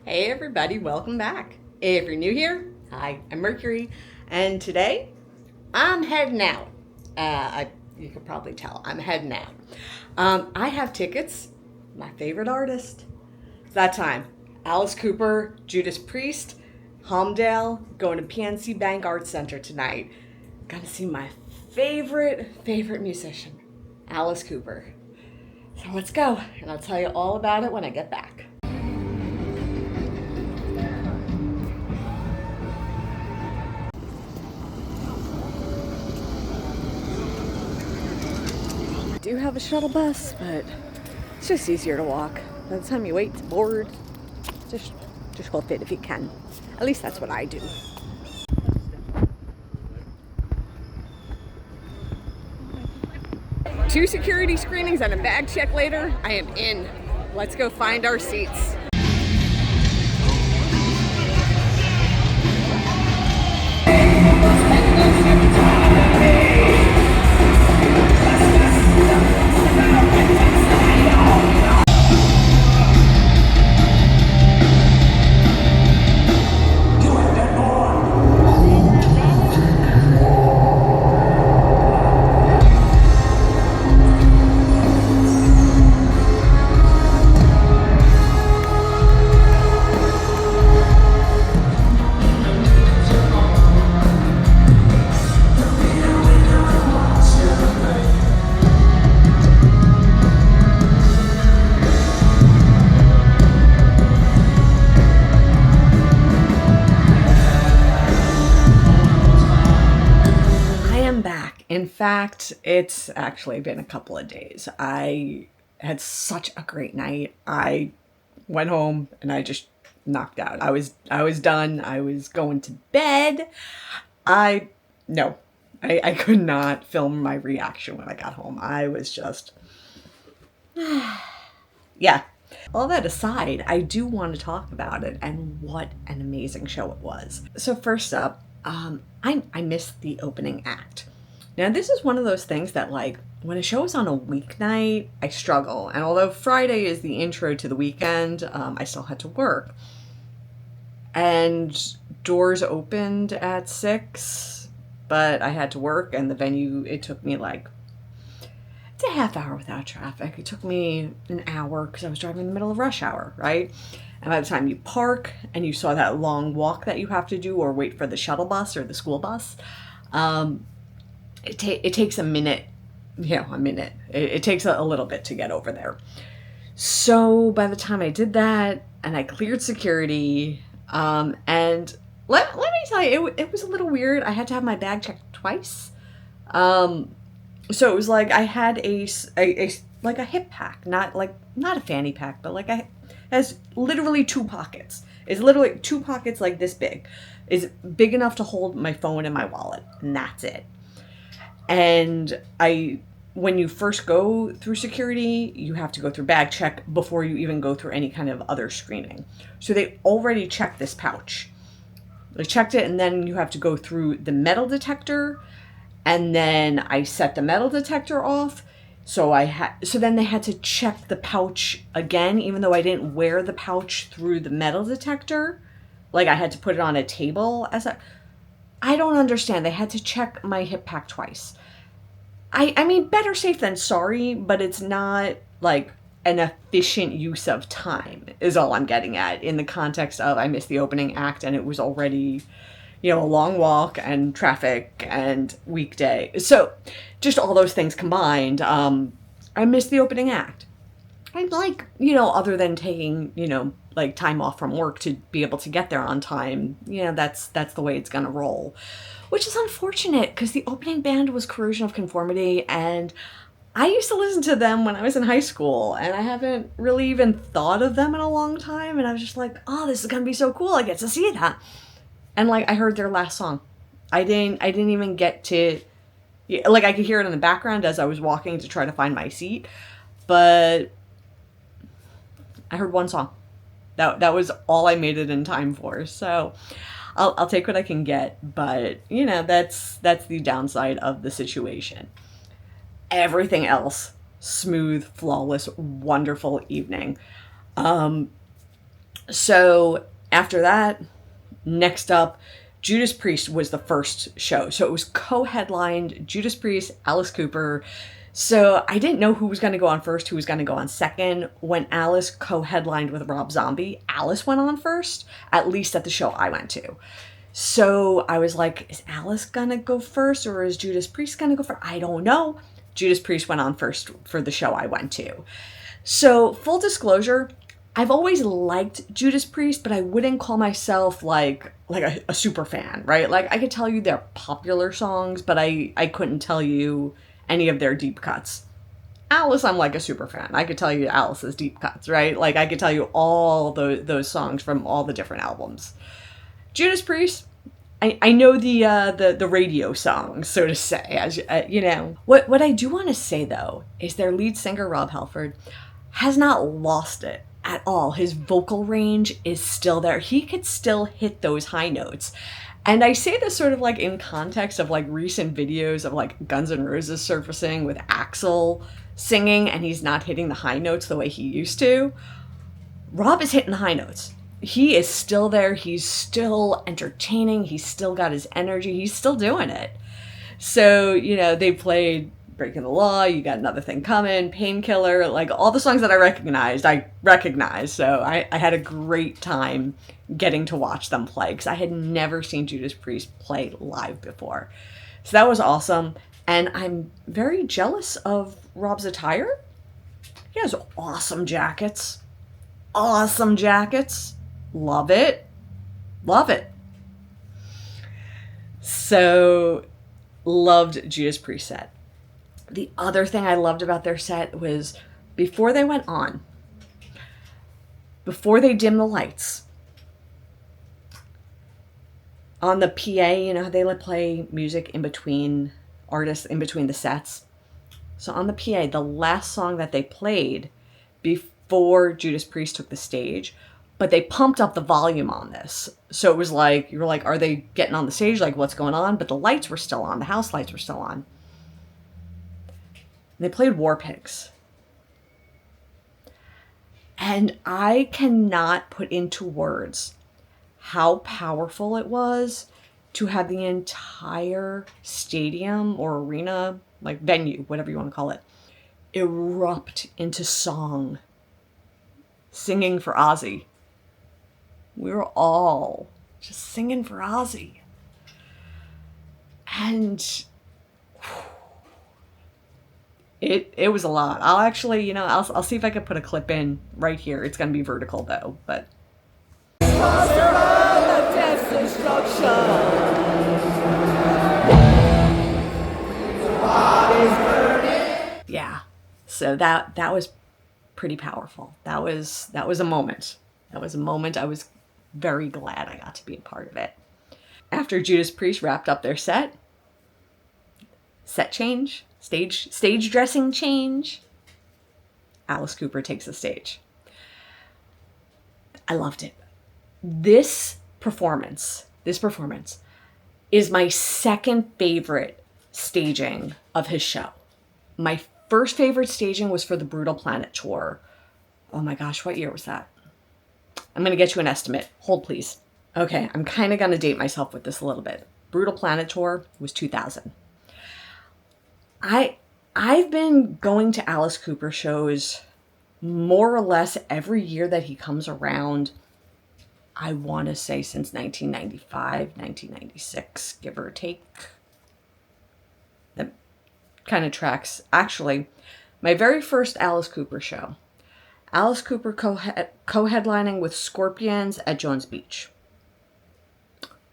Hey everybody, welcome back. If you're new here, hi, I'm Mercury, and today I'm heading out. You could probably tell I'm heading out. I have tickets, my favorite artist. It's that time. Alice Cooper, Judas Priest, Homedale, going to PNC Bank Arts Center tonight. Gonna see my favorite musician, Alice Cooper. So let's go, and I'll tell you all about it when I get back. Do have a shuttle bus, but it's just easier to walk. By the time you wait, it's bored. Just hop it if you can. At least that's what I do. Two security screenings and a bag check later, I am in. Let's go find our seats. In fact, it's actually been a couple of days. I had such a great night. I went home and I just knocked out. I was done. I was going to bed. I could not film my reaction when I got home. I was just yeah. All that aside, I do want to talk about it and what an amazing show it was. So first up, I missed the opening act. Now, this is one of those things that, like, when a show is on a weeknight, I struggle. And although Friday is the intro to the weekend, I still had to work. And doors opened at 6, but I had to work, and the venue, it took me, it's a half hour without traffic. It took me an hour because I was driving in the middle of rush hour, right? And by the time you park and you saw that long walk that you have to do or wait for the shuttle bus or the school bus, it takes a minute, It takes a little bit to get over there. So by the time I did that and I cleared security, and let me tell you, it was a little weird. I had to have my bag checked twice. So it was like I had a hip pack, not a fanny pack, but has literally 2 pockets. It's literally 2 pockets like this big. It's big enough to hold my phone and my wallet, and that's it. And when you first go through security, you have to go through bag check before you even go through any kind of other screening. So they already checked this pouch. They checked it, and then you have to go through the metal detector, and then I set the metal detector off. So then they had to check the pouch again, even though I didn't wear the pouch through the metal detector. Like, I had to put it on a table I don't understand. They had to check my hip pack twice. I mean, better safe than sorry, but it's not like an efficient use of time is all I'm getting at in the context of I missed the opening act and it was already, a long walk and traffic and weekday. So just all those things combined, I missed the opening act. I'd other than taking, time off from work to be able to get there on time, that's the way it's going to roll, which is unfortunate because the opening band was Corrosion of Conformity, and I used to listen to them when I was in high school, and I haven't really even thought of them in a long time, and I was just like, oh, this is going to be so cool. I get to see that. And I heard their last song. I didn't even get to, I could hear it in the background as I was walking to try to find my seat, but I heard one song. That was all I made it in time for. So I'll take what I can get, but that's the downside of the situation. Everything else, smooth, flawless, wonderful evening. So after that, next up, Judas Priest was the first show. So it was co-headlined Judas Priest, Alice Cooper. So I didn't know who was going to go on first, who was going to go on second. When Alice co-headlined with Rob Zombie, Alice went on first, at least at the show I went to. So I was like, is Alice going to go first or is Judas Priest going to go first? I don't know. Judas Priest went on first for the show I went to. So full disclosure, I've always liked Judas Priest, but I wouldn't call myself like a super fan, right? Like I could tell you their popular songs, but I couldn't tell you any of their deep cuts. Alice, I'm like a super fan. I could tell you Alice's deep cuts, right? Like I could tell you all those songs from all the different albums. Judas Priest, I know the radio songs, so to say, as you know. What I do want to say though is their lead singer Rob Halford has not lost it at all. His vocal range is still there. He could still hit those high notes. And I say this sort of like in context of like recent videos of like Guns N' Roses surfacing with Axl singing and he's not hitting the high notes the way he used to. Rob is hitting the high notes. He is still there. He's still entertaining. He's still got his energy. He's still doing it. So, you know, they played Breaking the Law, You Got Another Thing Coming, Painkiller, like all the songs that I recognized. So I had a great time getting to watch them play because I had never seen Judas Priest play live before. So that was awesome. And I'm very jealous of Rob's attire. He has awesome jackets. Awesome jackets. Love it. Love it. So loved Judas Priest set. The other thing I loved about their set was before they went on, before they dimmed the lights, on the PA, you know, they let play music in between artists, in between the sets. So on the PA, the last song that they played before Judas Priest took the stage, but they pumped up the volume on this. So it was like, you were like, are they getting on the stage? Like, what's going on? But the lights were still on. The house lights were still on. They played War Pigs. And I cannot put into words how powerful it was to have the entire stadium or arena, like venue, whatever you want to call it, erupt into song, singing for Ozzy. We were all just singing for Ozzy. And it was a lot. I'll actually, you know, I'll see if I can put a clip in right here. It's going to be vertical though, but yeah. So that was pretty powerful. That was a moment. That was a moment I was very glad I got to be a part of it. After Judas Priest wrapped up their set change, stage dressing change, Alice Cooper takes the stage. I loved it. This performance is my second favorite staging of his show. My first favorite staging was for the Brutal Planet tour. Oh my gosh, what year was that? I'm going to get you an estimate. Hold, please. Okay, I'm kind of going to date myself with this a little bit. Brutal Planet tour was 2000. I've been going to Alice Cooper shows more or less every year that he comes around. I want to say since 1995, 1996, give or take. That kind of tracks. Actually, my very first Alice Cooper show. Alice Cooper co-headlining with Scorpions at Jones Beach.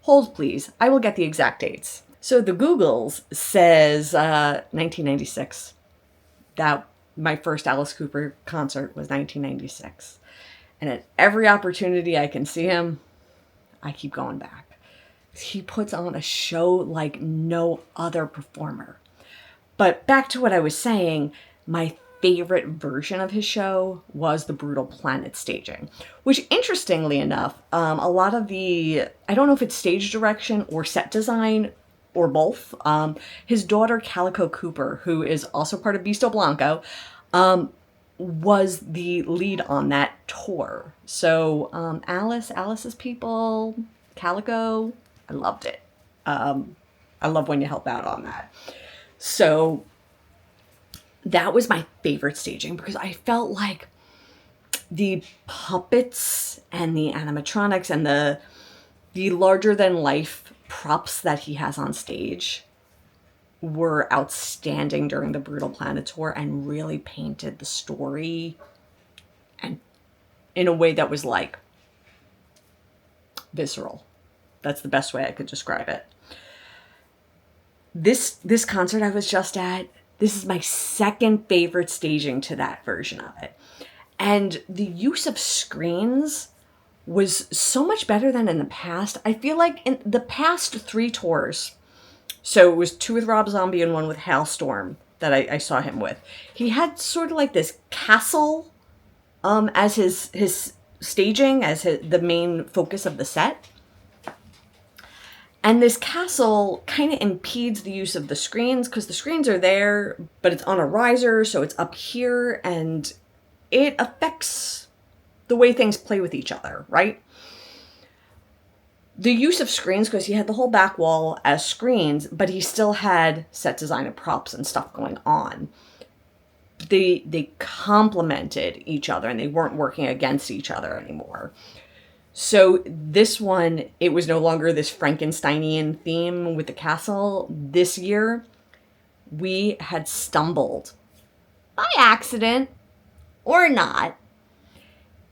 Hold, please. I will get the exact dates. So the Googles says 1996. That my first Alice Cooper concert was 1996. And at every opportunity I can see him, I keep going back. He puts on a show like no other performer. But back to what I was saying, my favorite version of his show was the Brutal Planet staging, which interestingly enough, a lot of I don't know if it's stage direction or set design or both. His daughter Calico Cooper, who is also part of Beasto Blanco, was the lead on that tour. So Alice's people, Calico, I loved it. I love when you help out on that. So that was my favorite staging because I felt like the puppets and the animatronics and the larger than life props that he has on stage were outstanding during the Brutal Planet tour and really painted the story and in a way that was like visceral. That's the best way I could describe it. This concert I was just at, this is my second favorite staging to that version of it. And the use of screens was so much better than in the past. I feel like in the past 3 tours, so it was 2 with Rob Zombie and 1 with Halestorm that I saw him with, he had sort of like this castle as his staging, as the main focus of the set. And this castle kind of impedes the use of the screens because the screens are there, but it's on a riser, so it's up here, and it affects the way things play with each other, right? The use of screens, because he had the whole back wall as screens, but he still had set design and props and stuff going on. They complemented each other and they weren't working against each other anymore. So this one, it was no longer this Frankensteinian theme with the castle. This year, we had stumbled by accident or not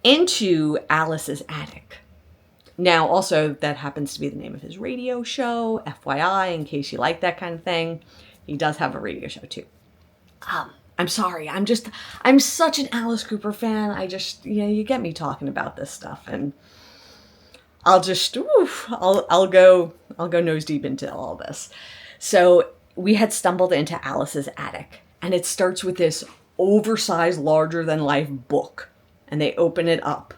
into Alice's attic. Now, also, that happens to be the name of his radio show, FYI, in case you like that kind of thing. He does have a radio show, too. I'm sorry. I'm such an Alice Cooper fan. You get me talking about this stuff, and I'll go nose deep into all this. So we had stumbled into Alice's attic, and it starts with this oversized, larger than life book, and they open it up,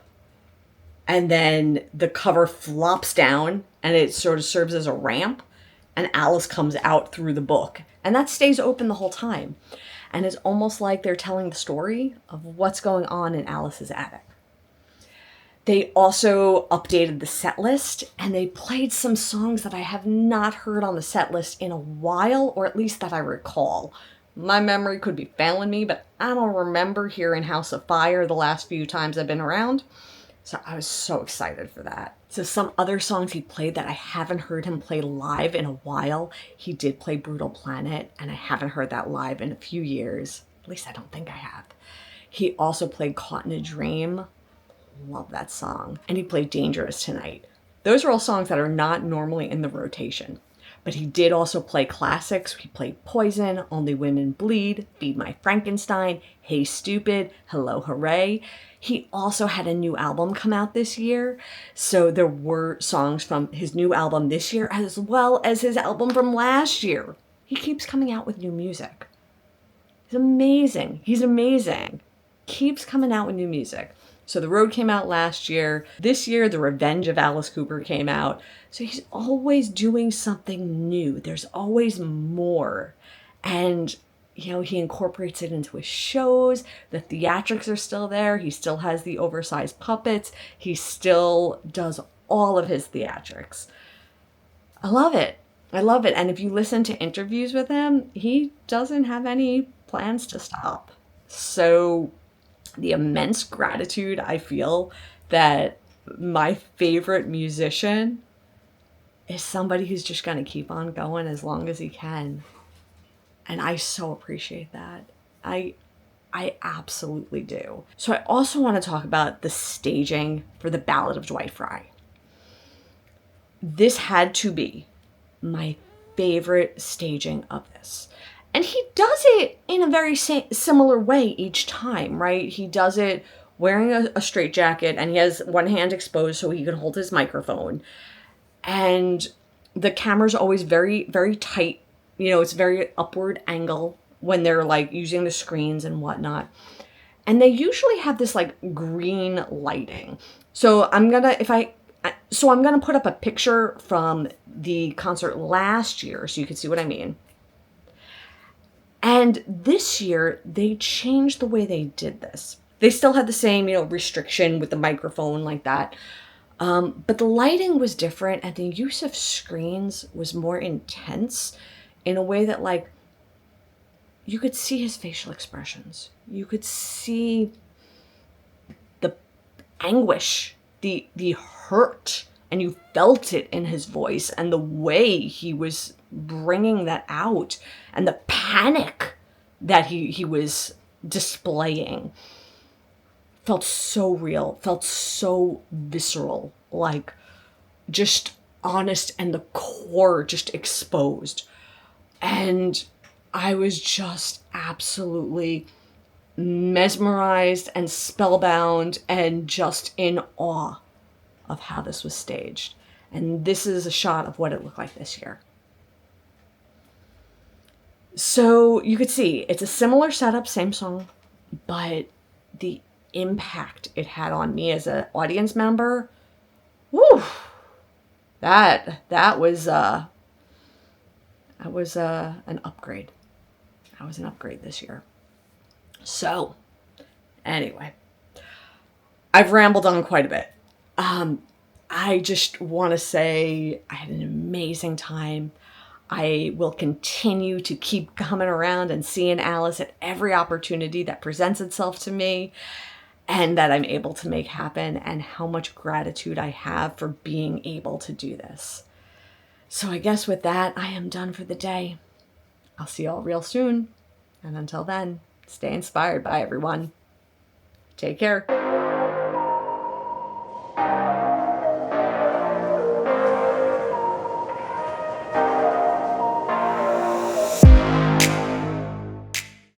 and then the cover flops down, and it sort of serves as a ramp, and Alice comes out through the book, and that stays open the whole time, and it's almost like they're telling the story of what's going on in Alice's attic. They also updated the set list, and they played some songs that I have not heard on the set list in a while, or at least that I recall. My memory could be failing me, but I don't remember hearing House of Fire the last few times I've been around. So I was so excited for that. So some other songs he played that I haven't heard him play live in a while. He did play Brutal Planet, and I haven't heard that live in a few years. At least I don't think I have. He also played Caught in a Dream. Love that song. And he played Dangerous Tonight. Those are all songs that are not normally in the rotation. But he did also play classics. He played Poison, Only Women Bleed, Feed My Frankenstein, Hey Stupid, Hello Hooray. He also had a new album come out this year. So there were songs from his new album this year as well as his album from last year. He keeps coming out with new music. He's amazing. Keeps coming out with new music. So The Road came out last year. This year, The Revenge of Alice Cooper came out. So he's always doing something new. There's always more. And, he incorporates it into his shows. The theatrics are still there. He still has the oversized puppets. He still does all of his theatrics. I love it. And if you listen to interviews with him, he doesn't have any plans to stop. So the immense gratitude I feel that my favorite musician is somebody who's just going to keep on going as long as he can. And I so appreciate that. I absolutely do. So I also want to talk about the staging for the Ballad of Dwight Fry. This had to be my favorite staging of this. And he does it in a very similar way each time, right? He does it wearing a straitjacket, and he has one hand exposed so he can hold his microphone. And the camera's always very, very tight. It's very upward angle when they're like using the screens and whatnot. And they usually have this like green lighting. So I'm gonna put up a picture from the concert last year so you can see what I mean. And this year, they changed the way they did this. They still had the same, restriction with the microphone like that. But the lighting was different and the use of screens was more intense in a way that, like, you could see his facial expressions. You could see the anguish, the hurt, and you felt it in his voice and the way he was bringing that out and the panic that he was displaying felt so real, felt so visceral, like just honest and the core just exposed. And I was just absolutely mesmerized and spellbound and just in awe of how this was staged. And this is a shot of what it looked like this year. So you could see it's a similar setup, same song, but the impact it had on me as an audience member, whew, that was an upgrade. That was an upgrade this year. So, anyway, I've rambled on quite a bit. I just want to say I had an amazing time. I will continue to keep coming around and seeing Alice at every opportunity that presents itself to me and that I'm able to make happen, and how much gratitude I have for being able to do this. So I guess with that, I am done for the day. I'll see you all real soon. And until then, stay inspired. Bye, everyone. Take care.